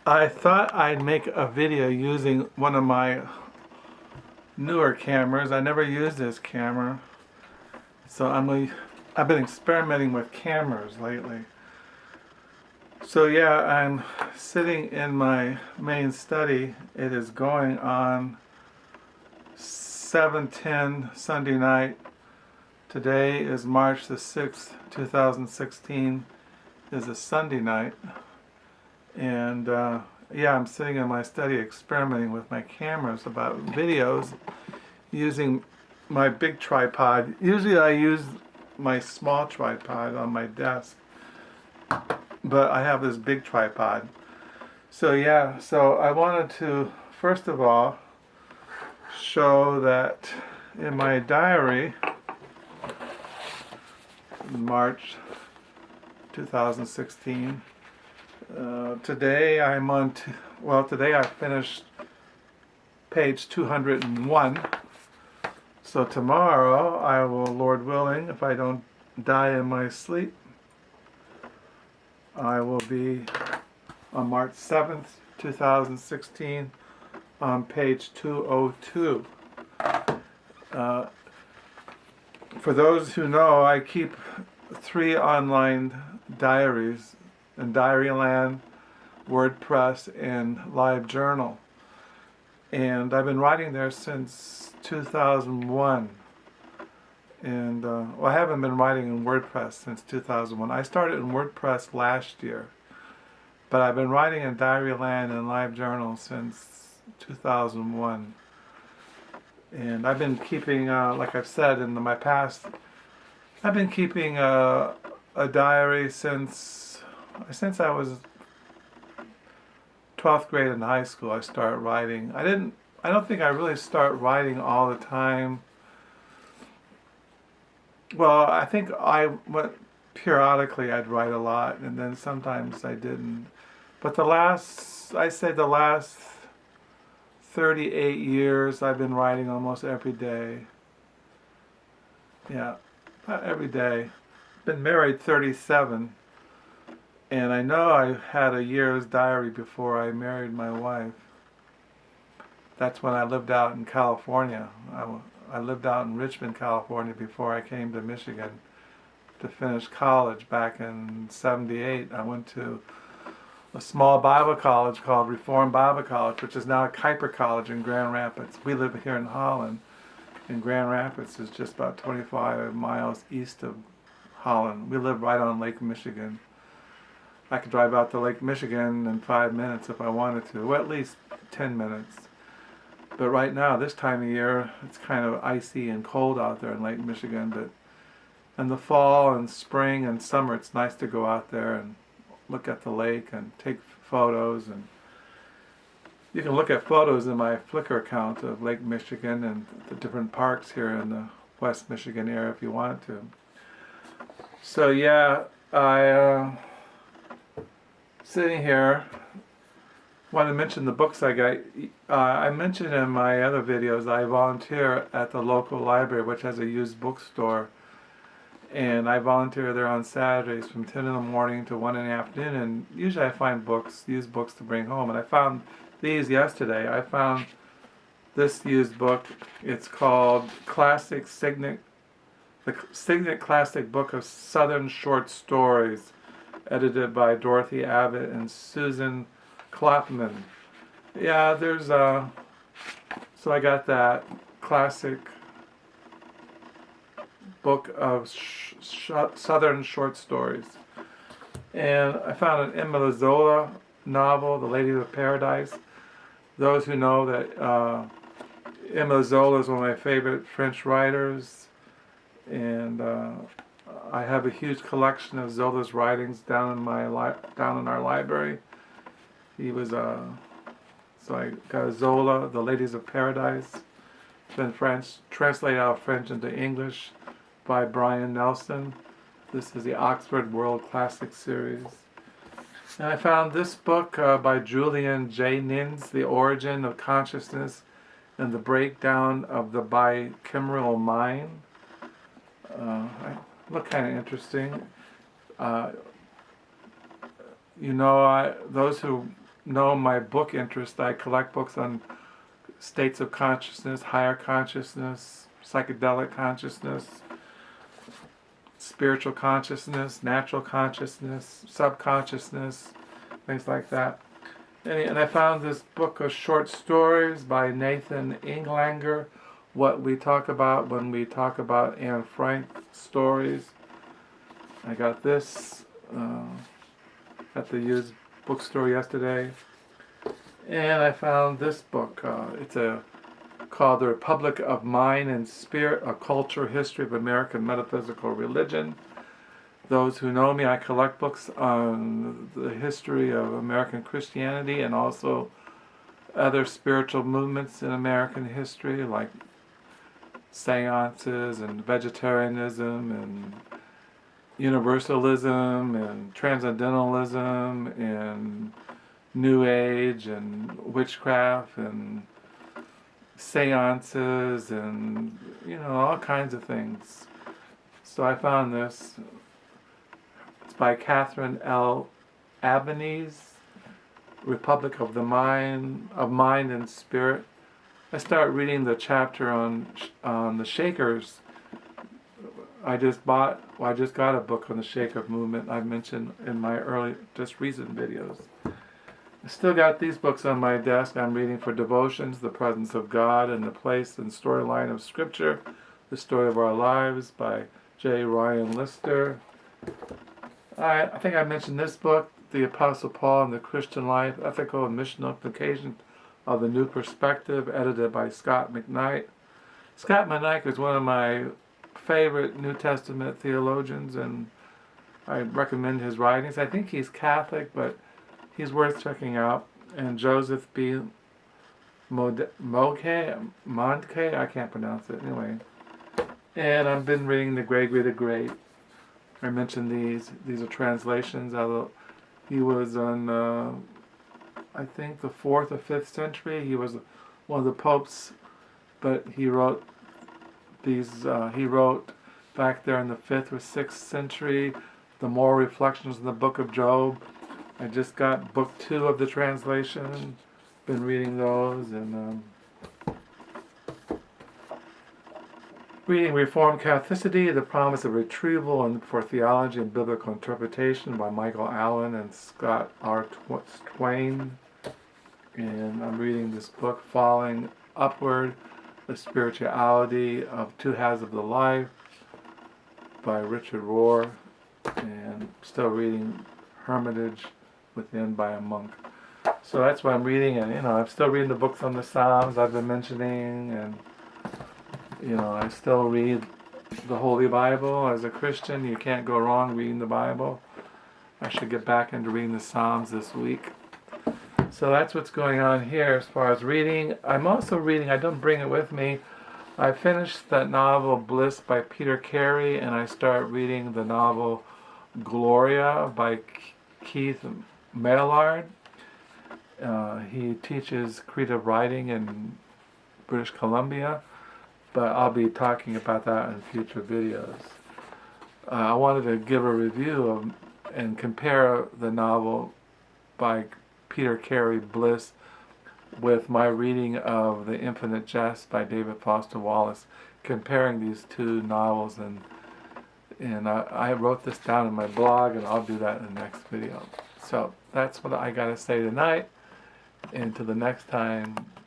I thought I'd make a video using one of my newer cameras. I never used this camera, so I've been experimenting with cameras lately. So yeah, I'm sitting in my main study. It is going on 7:10 Sunday night. Today is March the 6th, 2016. Is a Sunday night. And yeah, I'm sitting in my study experimenting with my cameras about videos using my big tripod. Usually I use my small tripod on my desk, but I have this big tripod. So yeah, so I wanted to first of all show that in my diary, March 2016, today I'm on, today I finished page 201. So tomorrow I will, Lord willing, if I don't die in my sleep, I will be on March 7th, 2016 on page 202. For those who know, I keep 3 online diaries in Diaryland, WordPress, and LiveJournal. And I've been writing there since 2001. And I haven't been writing in WordPress since 2001. I started in WordPress last year, but I've been writing in Diaryland and LiveJournal since 2001. And I've been keeping, like I've said in my past, I've been keeping a diary since I was 12th grade in high school. I started writing. I don't think I really start writing all the time. Well, I think I went periodically. I'd write a lot, and then sometimes I didn't. But the last 38 years, I've been writing almost every day. Yeah, not every day. Been married 37, and I know I had a year's diary before I married my wife. That's when I lived out in California. I lived out in Richmond, California before I came to Michigan to finish college back in '78. I went to a small Bible college called Reformed Bible College, which is now Kuiper College in Grand Rapids. We live here in Holland, and Grand Rapids is just about 25 miles east of Holland. We live right on Lake Michigan. I could drive out to Lake Michigan in 5 minutes if I wanted to, well, at least 10 minutes. But right now, this time of year, it's kind of icy and cold out there in Lake Michigan. But in the fall and spring and summer, it's nice to go out there and look at the lake and take photos. And you can look at photos in my Flickr account of Lake Michigan and the different parks here in the West Michigan area if you want to. So yeah, I sitting here. Want to mention the books I got. I mentioned in my other videos I volunteer at the local library, which has a used bookstore, and I volunteer there on Saturdays from 10 in the morning to 1 in the afternoon, and usually I find used books to bring home, and I found these yesterday. I found this used book. It's called the Signet Classic Book of Southern Short Stories, edited by Dorothy Abbott and Susan Klopman. Yeah, there's so I got that classic book of Southern short stories. And I found an Emile Zola novel, The Ladies of Paradise. Those who know that Emile Zola is one of my favorite French writers, and I have a huge collection of Zola's writings down in our library. He was so I got Zola, The Ladies of Paradise. It's been translated out of French into English by Brian Nelson. This is the Oxford World Classic Series. And I found this book by Julian J. Nins, The Origin of Consciousness and the Breakdown of the Bicameral Mind. Look kind of interesting. Those who know my book interest, I collect books on states of consciousness, higher consciousness, psychedelic consciousness, spiritual consciousness, natural consciousness, subconsciousness, things like that. And I found this book of short stories by Nathan Englanger, What We Talk About When We Talk About Anne Frank Stories. I got this at the used bookstore yesterday. And I found this book. It's called The Republic of Mind and Spirit, A Culture History of American Metaphysical Religion. Those who know me, I collect books on the history of American Christianity and also other spiritual movements in American history, like seances and vegetarianism and universalism and transcendentalism and New Age and witchcraft and seances and, all kinds of things. So I found this. It's by Catherine L. Albanese, Republic of Mind and Spirit. I start reading the chapter on the Shakers. I just got a book on the Shaker movement I've mentioned in my just recent videos. I still got these books on my desk. I'm reading for devotions, The Presence of God and the Place and Storyline of Scripture, The Story of Our Lives by J. Ryan Lister. I think I mentioned this book, The Apostle Paul and the Christian Life, Ethical and Missional Implications of the New Perspective, edited by Scott McKnight. Scott McKnight is one of my favorite New Testament theologians, and I recommend his writings. I think he's Catholic, but he's worth checking out. And Joseph B. Montke, I can't pronounce it anyway. And I've been reading the Gregory the Great. I mentioned these. These are translations. Although he was on, I think, the 4th or 5th century. He was one of the popes, but he wrote these. He wrote back there in the 5th or 6th century, the Moral Reflections in the Book of Job. I just got book 2 of the translation. Been reading those and reading Reformed Catholicity, The Promise of Retrieval and for Theology and Biblical Interpretation by Michael Allen and Scott R. Twain. And I'm reading this book, Falling Upward, The Spirituality of Two Halves of the Life by Richard Rohr. And still reading Hermitage Within by a Monk. So that's what I'm reading, and I'm still reading the books on the Psalms I've been mentioning, and I still read the Holy Bible. As a Christian, you can't go wrong reading the Bible. I should get back into reading the Psalms this week. So that's what's going on here as far as reading. I'm also reading, I don't bring it with me, I finished that novel Bliss by Peter Carey, and I start reading the novel Gloria by Keith Maillard. He teaches creative writing in British Columbia, but I'll be talking about that in future videos. I wanted to give a review of and compare the novel by Peter Carey, Bliss, with my reading of The Infinite Jest by David Foster Wallace, comparing these two novels, and I wrote this down in my blog, and I'll do that in the next video. So that's what I gotta say tonight. Until the next time,